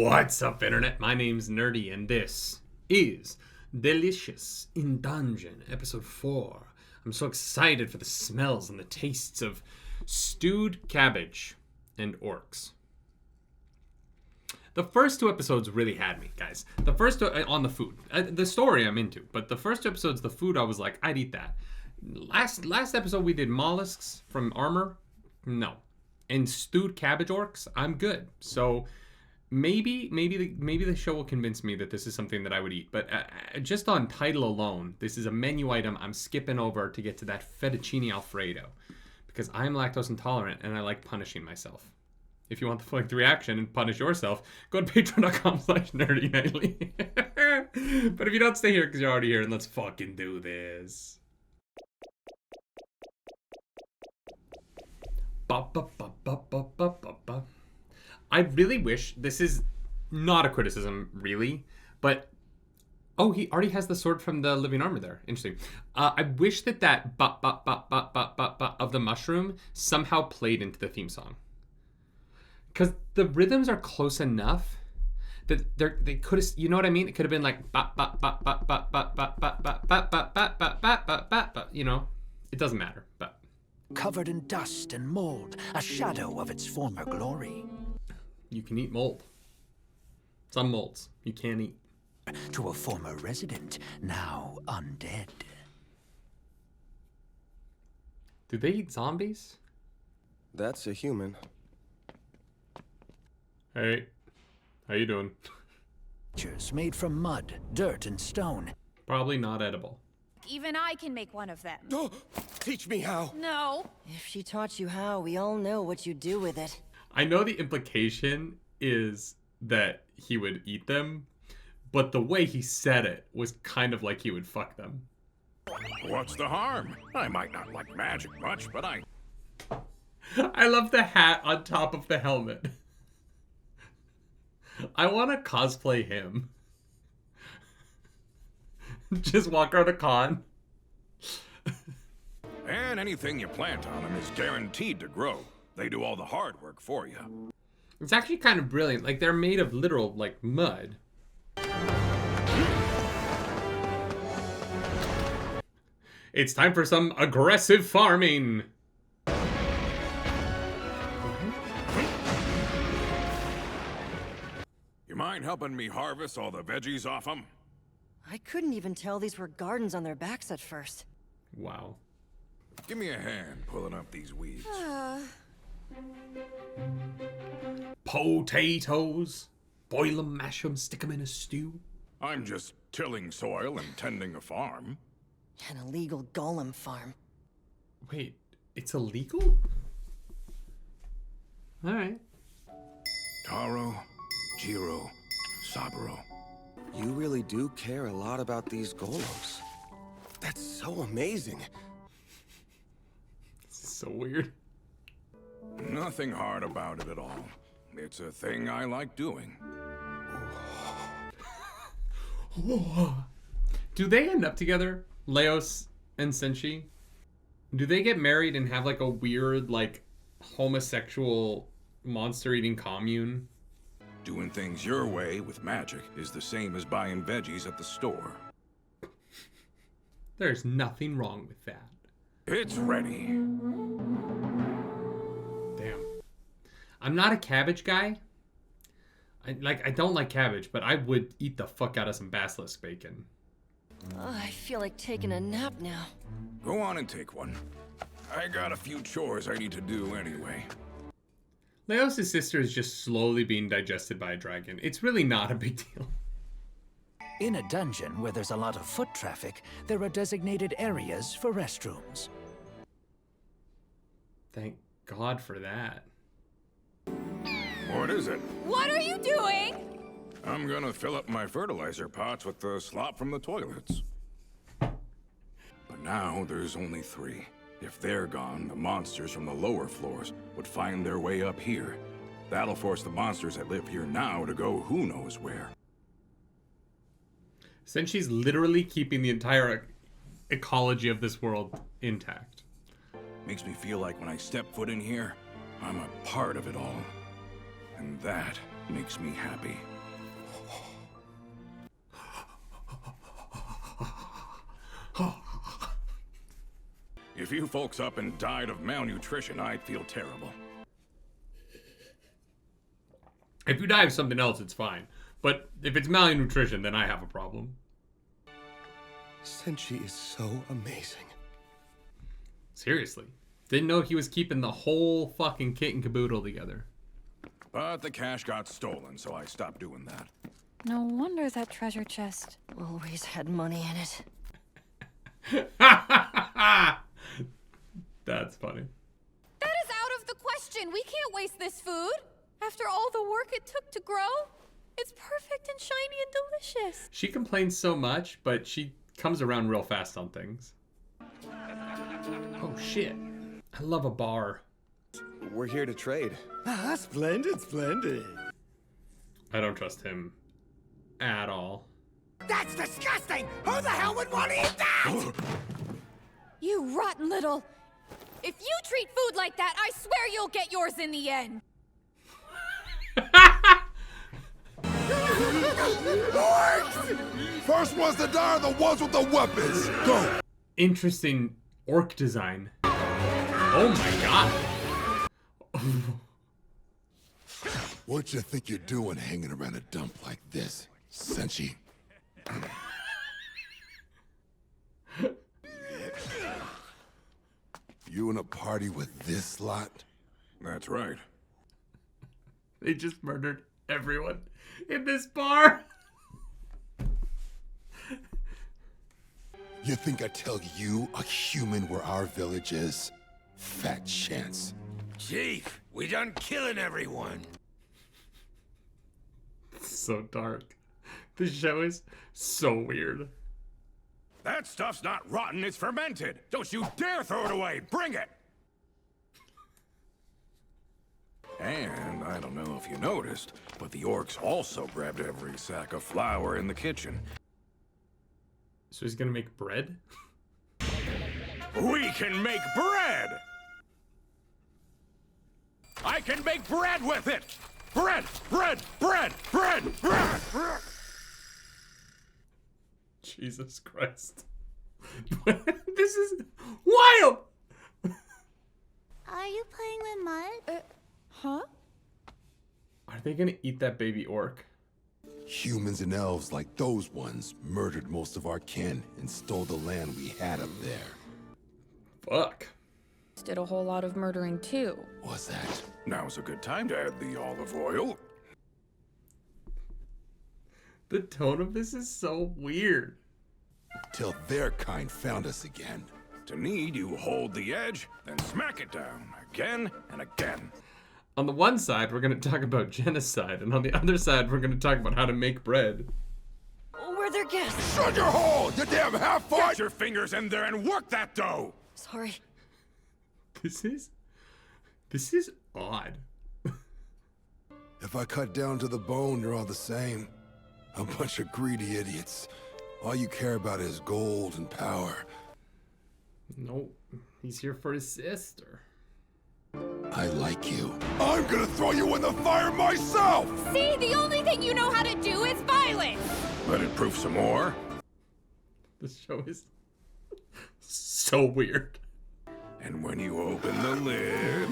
What's up, Internet? My name's Nerdy, and this is Delicious in Dungeon, Episode 4. I'm so excited for the smells and the tastes of stewed cabbage and orcs. The first two episodes really had me, guys. The first on the food. The story I'm into, but the first two episodes, the food, I was like, I'd eat that. Last episode we did mollusks from armor. No. And stewed cabbage orcs, I'm good. So maybe the show will convince me that this is something that I would eat. But just on title alone, this is a menu item I'm skipping over to get to that fettuccine alfredo, because I'm lactose intolerant and I like punishing myself. If you want the reaction and punish yourself, go to patreon.com/nerdynightly. But if you don't, stay here because you're already here, and let's fucking do this. I really wish, this is not a criticism really, but oh, he already has the sword from the living armor there. Interesting. I wish that of the mushroom somehow played into the theme song, because the rhythms are close enough that they could have, you know what I mean? It could have been like you know, it doesn't matter, but covered in dust and mold, a shadow of its former glory. You can eat mold. Some molds you can't eat. To a former resident, now undead. Do they eat zombies? That's a human. Hey, how you doing? Creatures made from mud, dirt, and stone. Probably not edible. Even I can make one of them. Oh, teach me how. No. If she taught you how, we all know what you do with it. I know the implication is that he would eat them, but the way he said it was kind of like he would fuck them. What's the harm? I might not like magic much, but I love the hat on top of the helmet. I want to cosplay him. Just walk around a con. And anything you plant on them is guaranteed to grow. They do all the hard work for you. It's actually kind of brilliant. Like, they're made of literal, like, mud. It's time for some aggressive farming. You mind helping me harvest all the veggies off them? I couldn't even tell these were gardens on their backs at first. Wow. Give me a hand pulling up these weeds. Potatoes. Boil them, mash them, stick them in a stew. I'm just tilling soil and tending a farm. An illegal golem farm. Wait, it's illegal? Alright. Taro, Jiro, Saburo. You really do care a lot about these golems. That's so amazing. This is so weird. Nothing hard about it at all. It's a thing I like doing. Do they end up together? Leos and Senshi? Do they get married and have like a weird, like, homosexual monster-eating commune? Doing things your way with magic is the same as buying veggies at the store. There's nothing wrong with that. It's ready. Damn. I'm not a cabbage guy. I don't like cabbage, but I would eat the fuck out of some basilisk bacon. I feel like taking a nap now. Go on and take one. I got a few chores I need to do anyway. Leos' sister is just slowly being digested by a dragon. It's really not a big deal. In a dungeon where there's a lot of foot traffic, there are designated areas for restrooms. Thank God for that. What is it? What are you doing? I'm gonna fill up my fertilizer pots with the slop from the toilets. But now there's only 3. If they're gone, the monsters from the lower floors would find their way up here. That'll force the monsters that live here now to go who knows where. Since she's literally keeping the entire ecology of this world intact. Makes me feel like when I step foot in here, I'm a part of it all. And that makes me happy. If you folks up and died of malnutrition, I'd feel terrible. If you die of something else, it's fine. But if it's malnutrition, then I have a problem. Senshi is so amazing. Seriously. Didn't know he was keeping the whole fucking kit and caboodle together. But the cash got stolen, so I stopped doing that. No wonder that treasure chest. Always had money in it. That's funny. That is out of the question. We can't waste this food. After all the work it took to grow, it's perfect and shiny and delicious. She complains so much, but she comes around real fast on things. Oh shit. I love a bar. We're here to trade. Ah, splendid, splendid. I don't trust him at all. That's disgusting! Who the hell would want to eat that? You rotten little... If you treat food like that, I swear you'll get yours in the end. Orcs! First ones to die are the ones with the weapons. Go. Interesting orc design. Oh my god. What you think you're doing hanging around a dump like this, Senshi? You in a party with this lot? That's right. They just murdered everyone in this bar. You think I tell you, a human, where our village is? Fat chance. Chief, we done killing everyone. So dark. This show is so weird. That stuff's not rotten, it's fermented. Don't you dare throw it away. Bring it. And I don't know if you noticed, but the orcs also grabbed every sack of flour in the kitchen. So he's gonna make bread? We can make bread! I can make bread with it! Bread! Bread! Bread! Bread! Bread! Bread! Jesus Christ. This is wild! Are you playing with mud? Huh? Are they gonna eat that baby orc? Humans and elves like those ones murdered most of our kin and stole the land we had up there. Fuck. Did a whole lot of murdering too. What's that? Now's a good time to add the olive oil. The tone of this is so weird. Till their kind found us again. To need, you hold the edge, then smack it down again and again. On the one side, we're going to talk about genocide, and on the other side, we're going to talk about how to make bread. We're their guests. Shut your hole, you damn half-fight! Get your fingers in there and work that dough! Sorry. This is odd. If I cut down to the bone, you're all the same. A bunch of greedy idiots. All you care about is gold and power. Nope. He's here for his sister. I like you. I'm gonna throw you in the fire myself! See, the only thing you know how to do is violence! Let it proof some more. This show is so weird. And when you open the lid,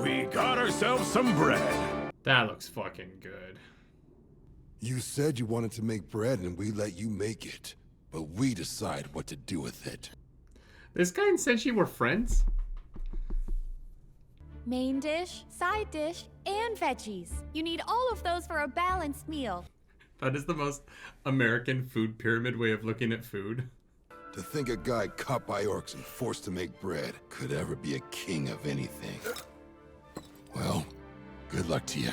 we got ourselves some bread. That looks fucking good. You said you wanted to make bread and we let you make it. But we decide what to do with it. This guy and Senshi were friends? Main dish, side dish, and veggies. You need all of those for a balanced meal. That is the most American food pyramid way of looking at food. To think a guy caught by orcs and forced to make bread could ever be a king of anything. Well, good luck to you.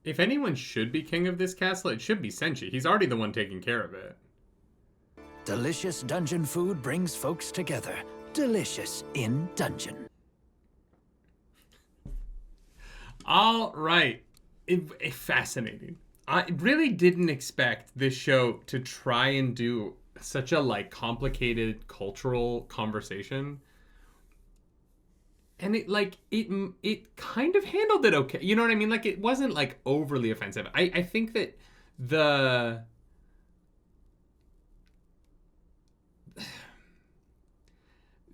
If anyone should be king of this castle, it should be Senshi. He's already the one taking care of it. Delicious dungeon food brings folks together. Delicious in dungeon. All right. Fascinating. I really didn't expect this show to try and do such a complicated cultural conversation. And it kind of handled it okay. You know what I mean? It wasn't overly offensive. I think that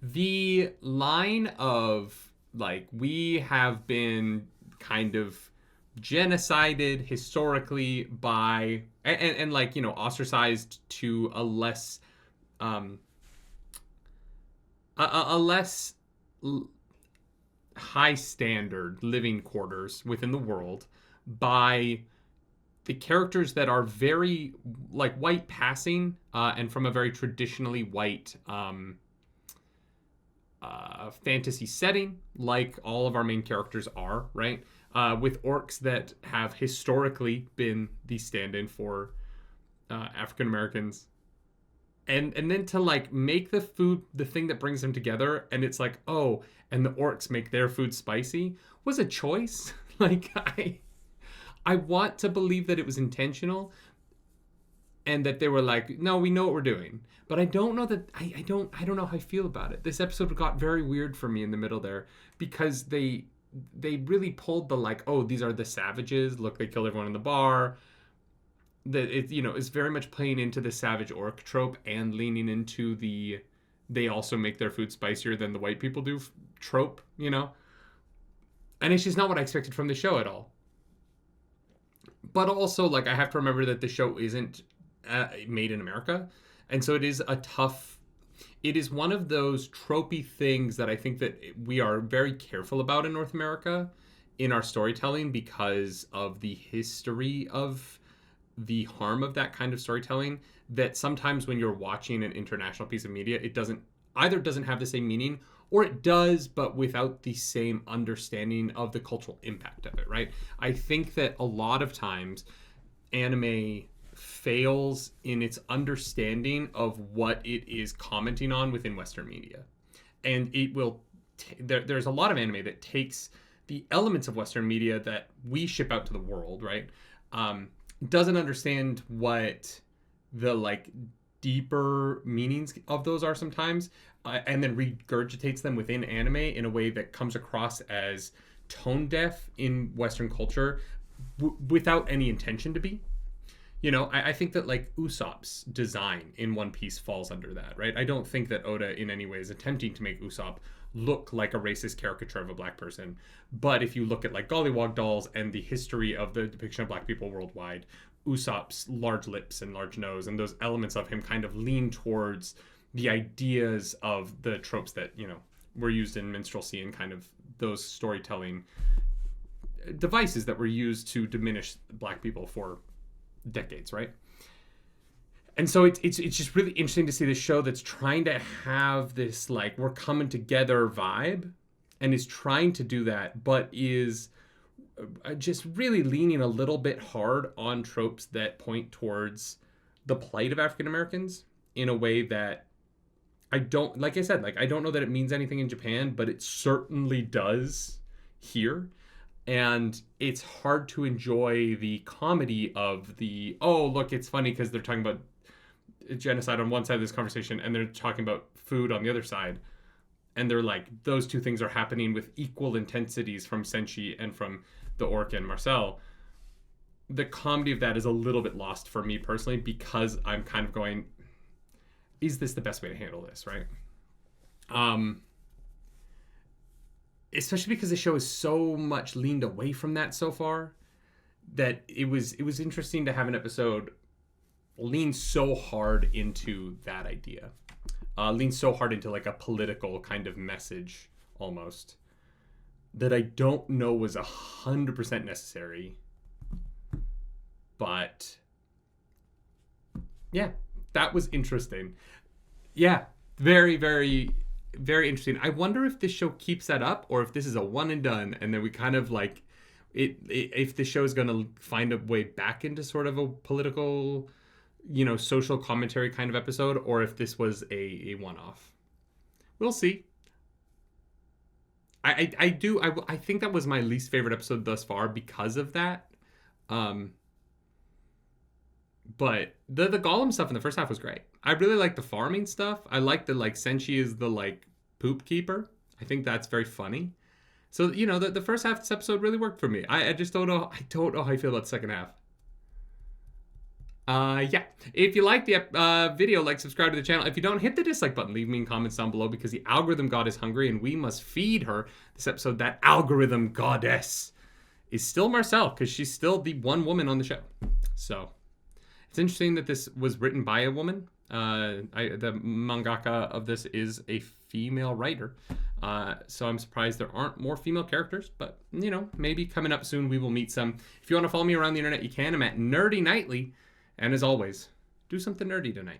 The line of, like, we have been kind of genocided historically by, and like, you know, ostracized to a less, a less high standard living quarters within the world by the characters that are very, like, white passing, and from a very traditionally white, fantasy setting, like all of our main characters are, right? With orcs that have historically been the stand-in for African Americans, and then to, like, make the food the thing that brings them together, and it's like, oh, and the orcs make their food spicy, was a choice. Like, I want to believe that it was intentional, and that they were like, no, we know what we're doing. But I don't know that, I don't know how I feel about it. This episode got very weird for me in the middle there, because they really pulled the, like, oh, these are the savages. Look, they killed everyone in the bar. That it, you know, is very much playing into the savage orc trope and leaning into the, they also make their food spicier than the white people do trope, you know? And it's just not what I expected from the show at all. But also, like, I have to remember that the show isn't made in America. And so it is it is one of those tropey things that I think that we are very careful about in North America in our storytelling, because of the history of the harm of that kind of storytelling, that sometimes when you're watching an international piece of media, it doesn't have the same meaning, or it does, but without the same understanding of the cultural impact of it, right? I think that a lot of times anime fails in its understanding of what it is commenting on within Western media. And it will, there's a lot of anime that takes the elements of Western media that we ship out to the world, right? Doesn't understand what the, like, deeper meanings of those are sometimes, and then regurgitates them within anime in a way that comes across as tone deaf in Western culture, without any intention to be. You know, I think that, like, Usopp's design in One Piece falls under that, right? I don't think that Oda in any way is attempting to make Usopp look like a racist caricature of a black person. But if you look at, like, Gollywog dolls and the history of the depiction of black people worldwide, Usopp's large lips and large nose and those elements of him kind of lean towards the ideas of the tropes that, you know, were used in minstrelsy and kind of those storytelling devices that were used to diminish black people for decades, right? And so it's just really interesting to see this show that's trying to have this, like, we're coming together vibe, and is trying to do that, but is just really leaning a little bit hard on tropes that point towards the plight of African Americans in a way that I don't, like I said, like, I don't know that it means anything in Japan, but it certainly does here. And it's hard to enjoy the comedy of the, oh, look, it's funny because they're talking about genocide on one side of this conversation and they're talking about food on the other side. And they're like, those two things are happening with equal intensities from Senshi and from the Orc and Marcel. The comedy of that is a little bit lost for me personally, because I'm kind of going, is this the best way to handle this, right? Especially because the show is so much leaned away from that so far, that it was interesting to have an episode lean so hard into that idea. Lean so hard into, like, a political kind of message almost, that I don't know was 100% necessary. But yeah, that was interesting. Yeah, very, very, very interesting. I wonder if this show keeps that up, or if this is a one and done, and then we kind of, like, if the show is going to find a way back into sort of a political, you know, social commentary kind of episode, or if this was a one-off. We'll see. I think that was my least favorite episode thus far because of that. But the Golem stuff in the first half was great. I really like the farming stuff. I like the, like, Senshi is the, like, poop keeper. I think that's very funny. So, you know, the first half of this episode really worked for me. I just don't know. I don't know how I feel about the second half. Yeah. If you like the video, like, subscribe to the channel. If you don't, hit the dislike button. Leave me in comments down below because the algorithm god is hungry and we must feed her this episode. That algorithm goddess is still Marcel because she's still the one woman on the show. So it's interesting that this was written by a woman. The mangaka of this is a female writer. So I'm surprised there aren't more female characters, but you know, maybe coming up soon we will meet some. If you want to follow me around the internet, you can. I'm at nerdynightly. And as always, do something nerdy tonight.